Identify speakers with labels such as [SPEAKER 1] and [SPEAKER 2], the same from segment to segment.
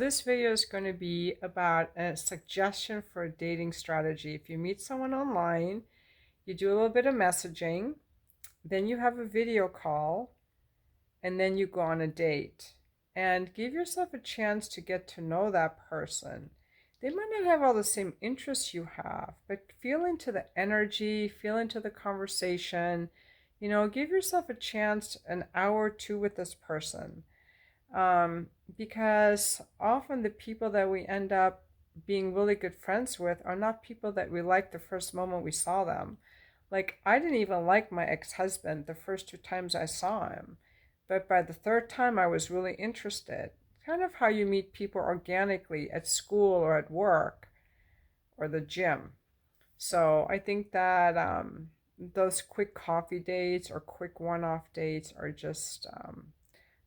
[SPEAKER 1] This video is going to be about a suggestion for a dating strategy. If you meet someone online, you do a little bit of messaging, then you have a video call, and then you go on a date. And give yourself a chance to get to know that person. They might not have all the same interests you have, but feel into the energy, feel into the conversation. Give yourself a chance, an hour or two with this person. Because often the people that we end up being really good friends with are not people that we liked the first moment we saw them. Like, I didn't even like my ex-husband the first two times I saw him, but by the third time I was really interested. Kind of how you meet people organically at school or at work or the gym. So I think that those quick coffee dates or quick one-off dates are just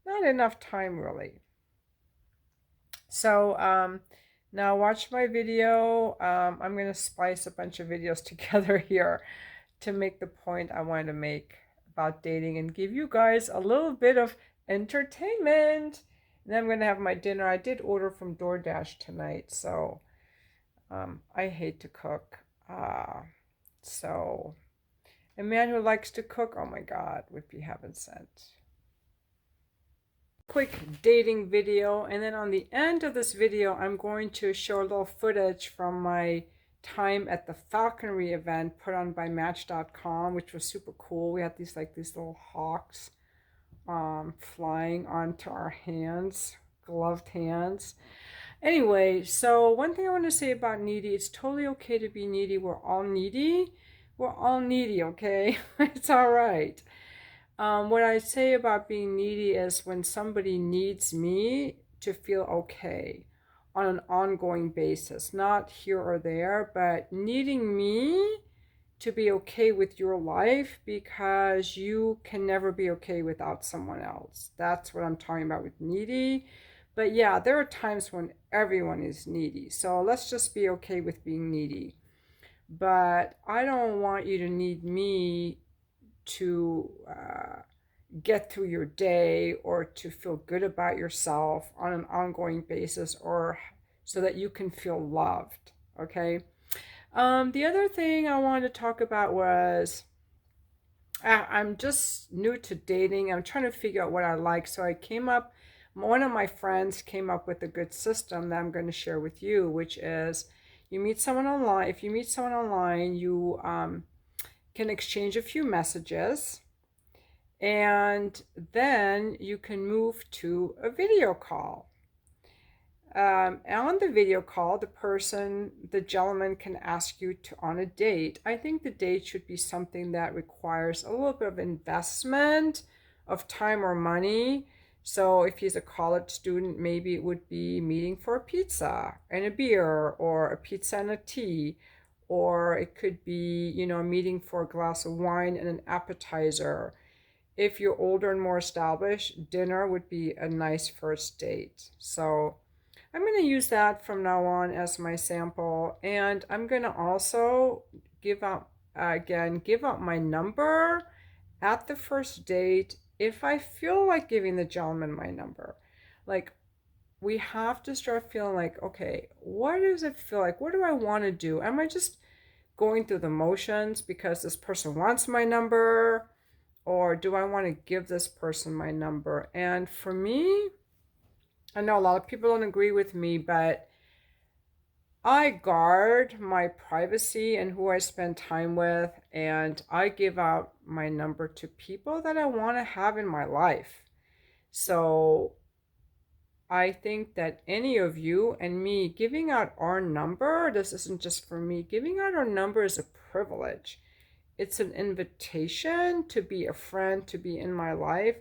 [SPEAKER 1] not enough time, really. So now watch my video. I'm going to splice a bunch of videos together here to make the point I wanted to make about dating and give you guys a little bit of entertainment. And then I'm going to have my dinner. I did order from DoorDash tonight, so I hate to cook. So a man who likes to cook, oh my God, would be heaven sent. Quick dating video, and then on the end of this video I'm going to show a little footage from my time at the falconry event put on by Match.com, which was super cool. We had these little hawks flying onto our hands, gloved hands. Anyway, so one thing I want to say about needy, it's totally okay to be needy. We're all needy, okay? It's all right. What I say about being needy is when somebody needs me to feel okay on an ongoing basis, not here or there, but needing me to be okay with your life because you can never be okay without someone else. That's what I'm talking about with needy. But yeah, there are times when everyone is needy. So let's just be okay with being needy. But I don't want you to need me to get through your day or to feel good about yourself on an ongoing basis, or so that you can feel loved. Okay. The other thing I wanted to talk about was I'm just new to dating. I'm trying to figure out what I like. So one of my friends came up with a good system that I'm going to share with you, which is you meet someone online. If you meet someone online, you can exchange a few messages, and then you can move to a video call. On the video call, the gentleman can ask you on a date. I think the date should be something that requires a little bit of investment of time or money. So if he's a college student, maybe it would be meeting for a pizza and a beer, or a pizza and a tea. Or it could be, meeting for a glass of wine and an appetizer. If you're older and more established, dinner would be a nice first date. So I'm going to use that from now on as my sample. And I'm going to also give out my number at the first date if I feel like giving the gentleman my number. Like, we have to start feeling like, okay, what does it feel like? What do I want to do? Am I just going through the motions because this person wants my number? Or do I want to give this person my number? And for me, I know a lot of people don't agree with me, but I guard my privacy and who I spend time with, and I give out my number to people that I want to have in my life. So I think that any of you and me giving out our number, this isn't just for me, giving out our number is a privilege. It's an invitation to be a friend, to be in my life.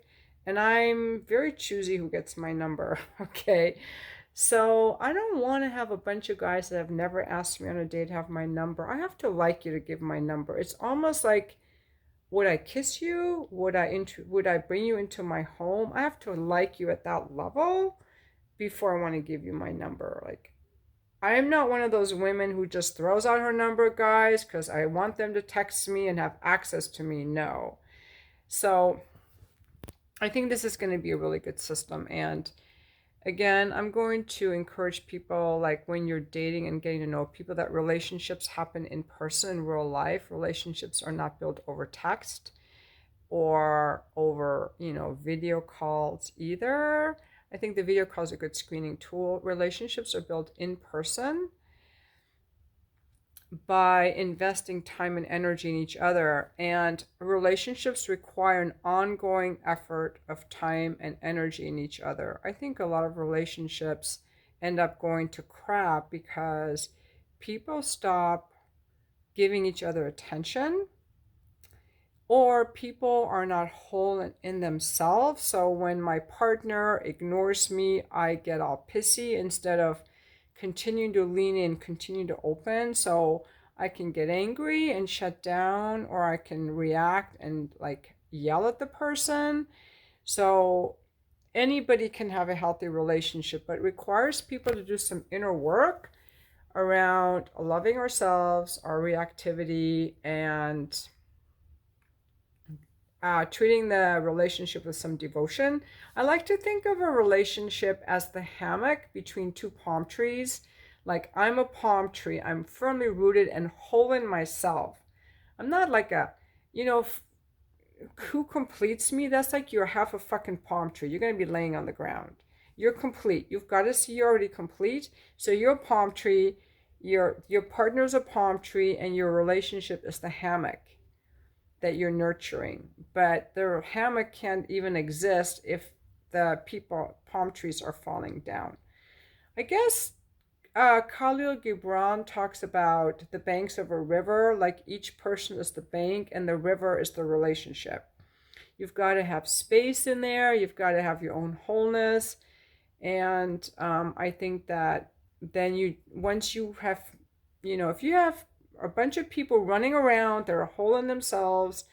[SPEAKER 1] And I'm very choosy who gets my number, okay? So I don't want to have a bunch of guys that have never asked me on a date have my number. I have to like you to give my number. It's almost like, would I kiss you? Would I bring you into my home? I have to like you at that level before I want to give you my number. Like, I am not one of those women who just throws out her number, guys, because I want them to text me and have access to me. No. So I think this is going to be a really good system. And Again, I'm going to encourage people, like when you're dating and getting to know people, that relationships happen in person in real life. Relationships are not built over text or over, video calls either. I think the video call is a good screening tool. Relationships are built in person by investing time and energy in each other. And relationships require an ongoing effort of time and energy in each other. I think a lot of relationships end up going to crap because people stop giving each other attention, or people are not whole in themselves. So when my partner ignores me, I get all pissy instead of continuing to lean in, continue to open. So I can get angry and shut down, or I can react and like yell at the person. So anybody can have a healthy relationship, but it requires people to do some inner work around loving ourselves, our reactivity, and treating the relationship with some devotion. I like to think of a relationship as the hammock between two palm trees. Like I'm a palm tree, I'm firmly rooted and whole in myself. I'm not like a, you know, who completes me? That's like you're half a fucking palm tree. You're going to be laying on the ground. You're complete. You've got to see you're already complete. So you're a palm tree, your partner's a palm tree, and your relationship is the hammock that you're nurturing. But the hammock can't even exist if the palm trees are falling down. I guess Khalil Gibran talks about the banks of a river, like each person is the bank and the river is the relationship. You've got to have space in there, you've got to have your own wholeness. And I think that then once you have, if you have a bunch of people running around, they're a whole in themselves,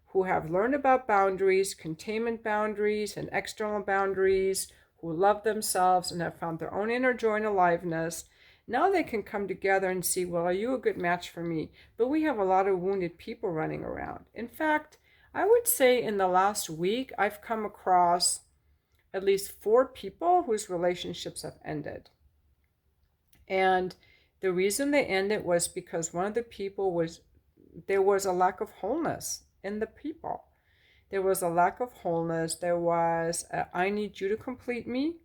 [SPEAKER 1] who have learned about boundaries, containment boundaries, and external boundaries, who love themselves and have found their own inner joy and aliveness. Now they can come together and see, well, are you a good match for me? But we have a lot of wounded people running around. In fact, I would say in the last week, I've come across at least 4 people whose relationships have ended. And the reason they ended was because one of the people there was a lack of wholeness in the people. There was a lack of wholeness. There was I need you to complete me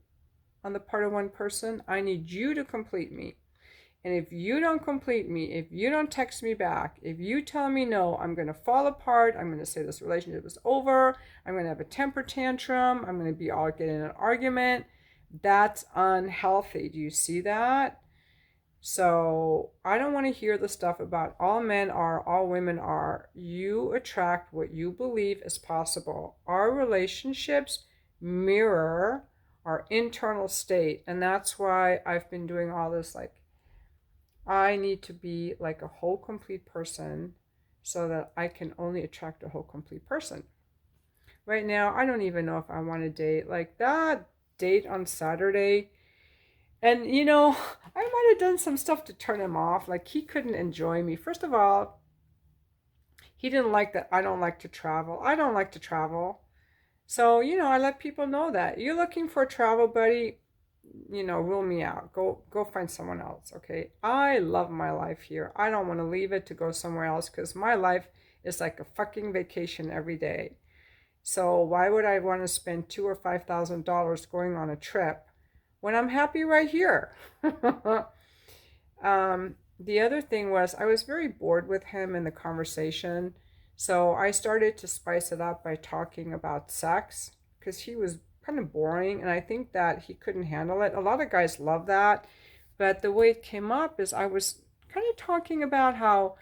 [SPEAKER 1] on the part of one person. I need you to complete me. And if you don't complete me, if you don't text me back, if you tell me no, I'm going to fall apart. I'm going to say this relationship is over. I'm going to have a temper tantrum. I'm going to be all get in an argument. That's unhealthy. Do you see that? So I don't want to hear the stuff about all men are, all women are. You attract what you believe is possible. Our relationships mirror our internal state. And that's why I've been doing all this, like, I need to be like a whole complete person so that I can only attract a whole complete person. Right now, I don't even know if I want to date. Like that date on Saturday, and I might have done some stuff to turn him off. Like he couldn't enjoy me. First of all, he didn't like that I don't like to travel. I don't like to travel. So, I let people know that. You're looking for a travel buddy, rule me out. Go find someone else, okay? I love my life here. I don't want to leave it to go somewhere else because my life is like a fucking vacation every day. So why would I want to spend $2,000 or $5,000 going on a trip when I'm happy right here? The other thing was I was very bored with him in the conversation. So I started to spice it up by talking about sex because he was kind of boring and I think that he couldn't handle it. A lot of guys love that. But the way it came up is I was kind of talking about how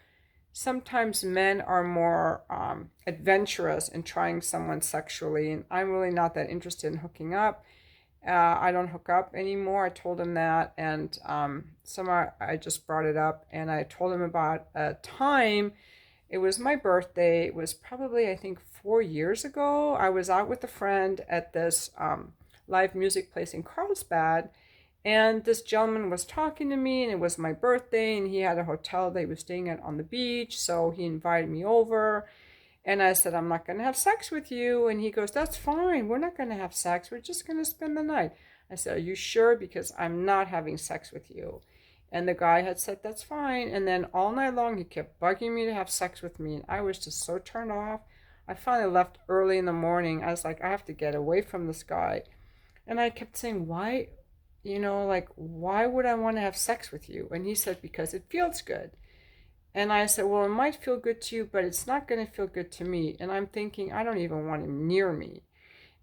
[SPEAKER 1] sometimes men are more adventurous in trying someone sexually, and I'm really not that interested in hooking up. I don't hook up anymore. I told him that, and I just brought it up, and I told him about a time. It was my birthday. It was probably, I think, 4 years ago. I was out with a friend at this live music place in Carlsbad, and this gentleman was talking to me, and it was my birthday, and he had a hotel that he was staying at on the beach, so he invited me over. And I said, I'm not going to have sex with you. And he goes, that's fine. We're not going to have sex. We're just going to spend the night. I said, are you sure? Because I'm not having sex with you. And the guy had said, that's fine. And then all night long, he kept bugging me to have sex with me. And I was just so turned off. I finally left early in the morning. I was like, I have to get away from this guy. And I kept saying, why, like, why would I want to have sex with you? And he said, because it feels good. And I said, well, it might feel good to you, but it's not going to feel good to me. And I'm thinking, I don't even want him near me.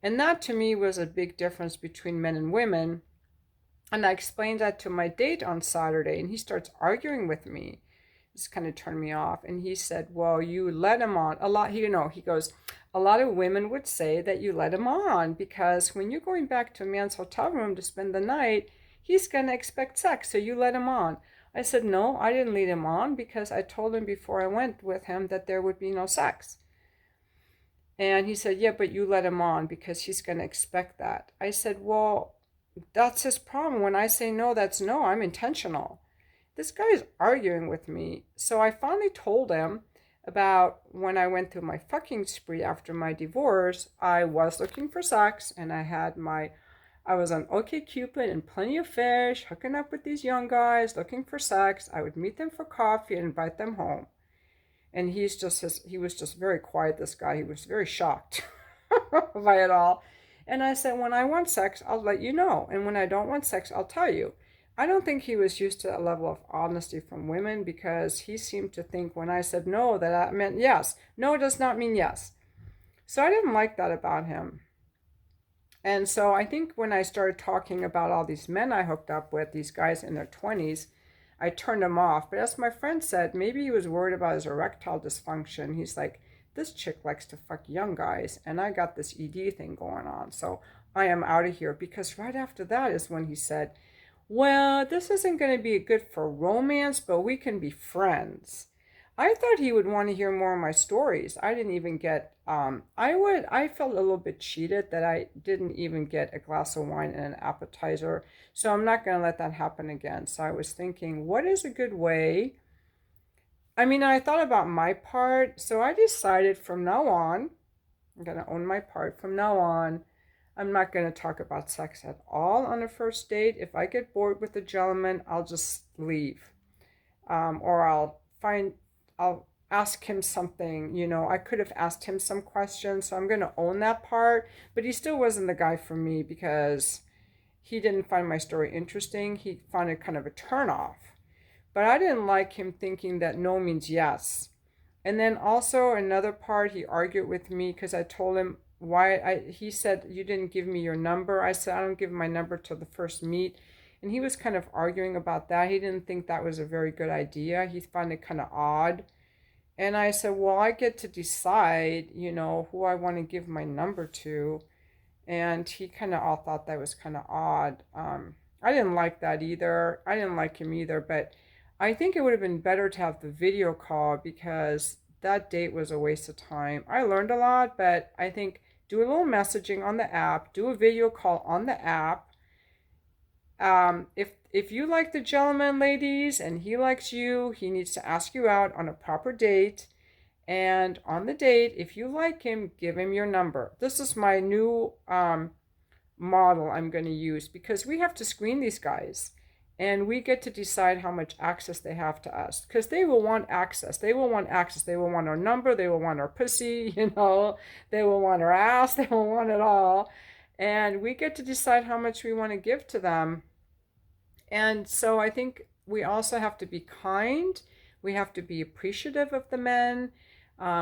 [SPEAKER 1] And that to me was a big difference between men and women. And I explained that to my date on Saturday, and he starts arguing with me. This kind of turned me off. And he said, well, you let him on. A lot, he goes, a lot of women would say that you let him on because when you're going back to a man's hotel room to spend the night, he's going to expect sex, so you let him on. I said, no, I didn't lead him on because I told him before I went with him that there would be no sex. And he said, yeah, but you let him on because he's going to expect that. I said, well, that's his problem. When I say no, that's no. I'm intentional. This guy is arguing with me. So I finally told him about when I went through my fucking spree after my divorce. I was looking for sex, and I was on OkCupid and Plenty of Fish, hooking up with these young guys, looking for sex. I would meet them for coffee and invite them home. And he was just very quiet, this guy. He was very shocked by it all. And I said, when I want sex, I'll let you know. And when I don't want sex, I'll tell you. I don't think he was used to that level of honesty from women because he seemed to think when I said no, that I meant yes. No does not mean yes. So I didn't like that about him. And so I think when I started talking about all these men I hooked up with, these guys in their 20s, I turned him off. But as my friend said, maybe he was worried about his erectile dysfunction. He's like, this chick likes to fuck young guys, and I got this ED thing going on, so I am out of here. Because right after that is when he said, well, this isn't going to be good for romance, but we can be friends. I thought he would want to hear more of my stories. I didn't even get, I felt a little bit cheated that I didn't even get a glass of wine and an appetizer. So I'm not going to let that happen again. So I was thinking, what is a good way? I mean, I thought about my part. So I decided from now on, I'm going to own my part. From now on, I'm not going to talk about sex at all on a first date. If I get bored with the gentleman, I'll just leave. Or I'll ask him something. I could have asked him some questions. So I'm going to own that part. But he still wasn't the guy for me because he didn't find my story interesting. He found it kind of a turnoff. But I didn't like him thinking that no means yes. And then also another part, he argued with me because I told him he said, you didn't give me your number. I said, I don't give my number till the first meet. And he was kind of arguing about that. He didn't think that was a very good idea. He found it kind of odd. And I said, well, I get to decide, who I want to give my number to. And he kind of all thought that was kind of odd. I didn't like that either. I didn't like him either. But I think it would have been better to have the video call because that date was a waste of time. I learned a lot, but I think do a little messaging on the app, do a video call on the app. If you like the gentleman, ladies, and he likes you, he needs to ask you out on a proper date. And on the date, if you like him, give him your number. This is my new model I'm going to use because we have to screen these guys. And we get to decide how much access they have to us because they will want access. They will want access. They will want our number. They will want our pussy, They will want our ass. They will want it all. And we get to decide how much we want to give to them. And so I think we also have to be kind. We have to be appreciative of the men.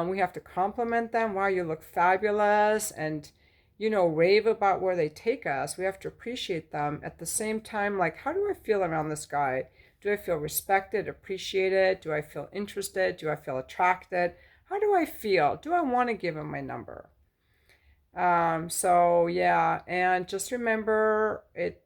[SPEAKER 1] We have to compliment them. Wow, you look fabulous. And rave about where they take us. We have to appreciate them. At the same time, like, how do I feel around this guy? Do I feel respected, appreciated? Do I feel interested? Do I feel attracted? How do I feel? Do I want to give him my number? So yeah, and just remember,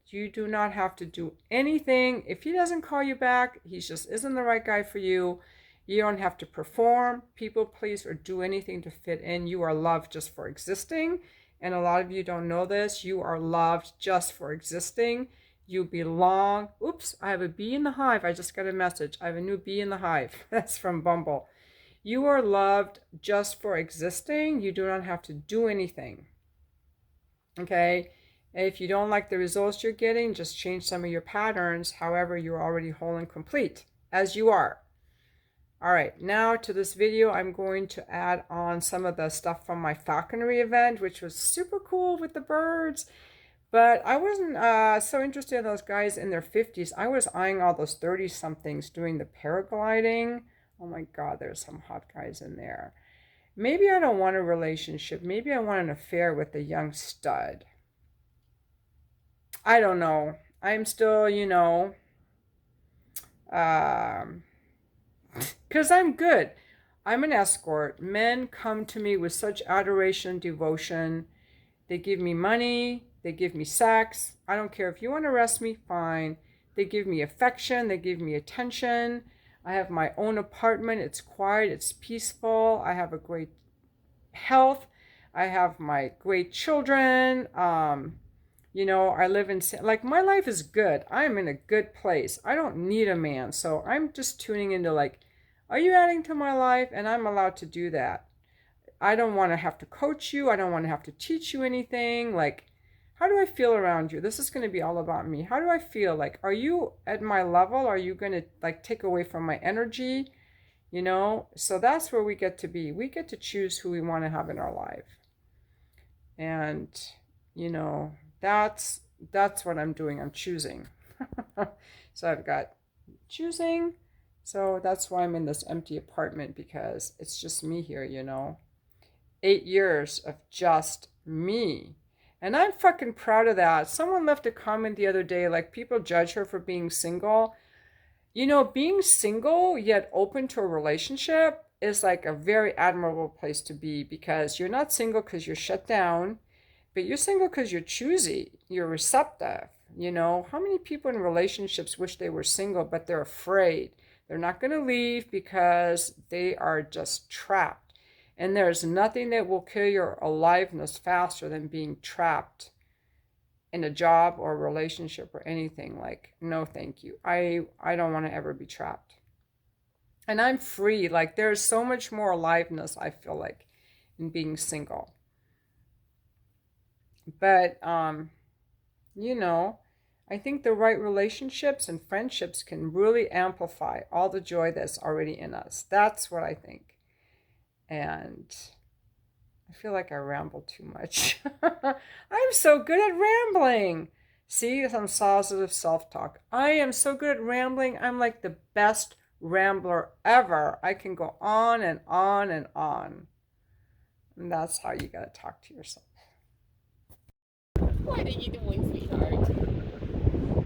[SPEAKER 1] you do not have to do anything. If he doesn't call you back, he just isn't the right guy for you. You don't have to perform, people please, or do anything to fit in. You are loved just for existing. And a lot of you don't know this. You are loved just for existing. You belong. Oops, I have a bee in the hive. I just got a message. I have a new bee in the hive. That's from Bumble. You are loved just for existing. You do not have to do anything. Okay? If you don't like the results you're getting, just change some of your patterns. However, you're already whole and complete as you are. All right, now to this video, I'm going to add on some of the stuff from my falconry event, which was super cool with the birds. But I wasn't so interested in those guys in their 50s. I was eyeing all those 30-somethings doing the paragliding. Oh my God, there's some hot guys in there. Maybe I don't want a relationship. Maybe I want an affair with a young stud. I don't know. I'm still, because I'm good. I'm an escort. Men come to me with such adoration and devotion. They give me money. They give me sex. I don't care if you want to arrest me, fine. They give me affection. They give me attention. I have my own apartment. It's quiet. It's peaceful. I have a great health. I have my great children. I live in, like, my life is good. I'm in a good place. I don't need a man. So I'm just tuning into, like, are you adding to my life? And I'm allowed to do that. I don't want to have to coach you. I don't want to have to teach you anything. Like, how do I feel around you? This is going to be all about me. How do I feel? Like, are you at my level? Are you going to, like, take away from my energy? So that's where we get to be. We get to choose who we want to have in our life. And, that's what I'm doing. I'm choosing. So I've got choosing. So that's why I'm in this empty apartment, because it's just me here, 8 years of just me. And I'm fucking proud of that. Someone left a comment the other day, like, people judge her for being single. Being single yet open to a relationship is like a very admirable place to be, because you're not single because you're shut down, but you're single because you're choosy, you're receptive. How many people in relationships wish they were single, but they're afraid. They're not going to leave because they are just trapped. And there's nothing that will kill your aliveness faster than being trapped in a job or a relationship or anything. Like, no, thank you. I don't want to ever be trapped. And I'm free. Like, there's so much more aliveness, I feel like, in being single. But, I think the right relationships and friendships can really amplify all the joy that's already in us. That's what I think. And I feel like I ramble too much. I'm so good at rambling. See, some positive self-talk. I am so good at rambling. I'm like the best rambler ever. I can go on and on and on. And that's how you gotta talk to yourself.
[SPEAKER 2] What are you doing, sweetheart?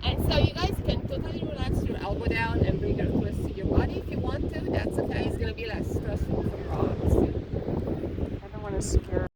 [SPEAKER 2] And so you guys can totally relax your elbow down and bring your twist to your body if you want to. That's okay. It's going to be less stressful for your arms.
[SPEAKER 1] I don't want to scare